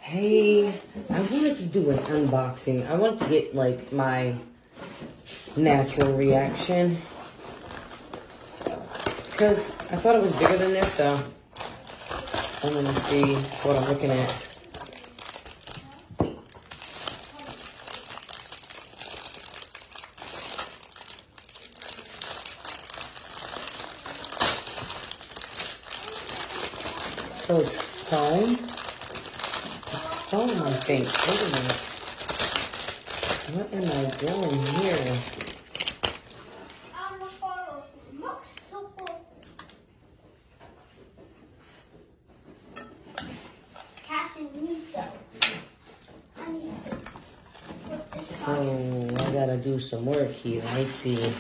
Hey, I wanted to do an unboxing. I wanted to get like my natural reaction. So, because I thought it was bigger than this, so I'm gonna see what I'm looking at. So it's foam. It's foam, I think. Wait a minute. What am I doing here? So I gotta do some work here. I see.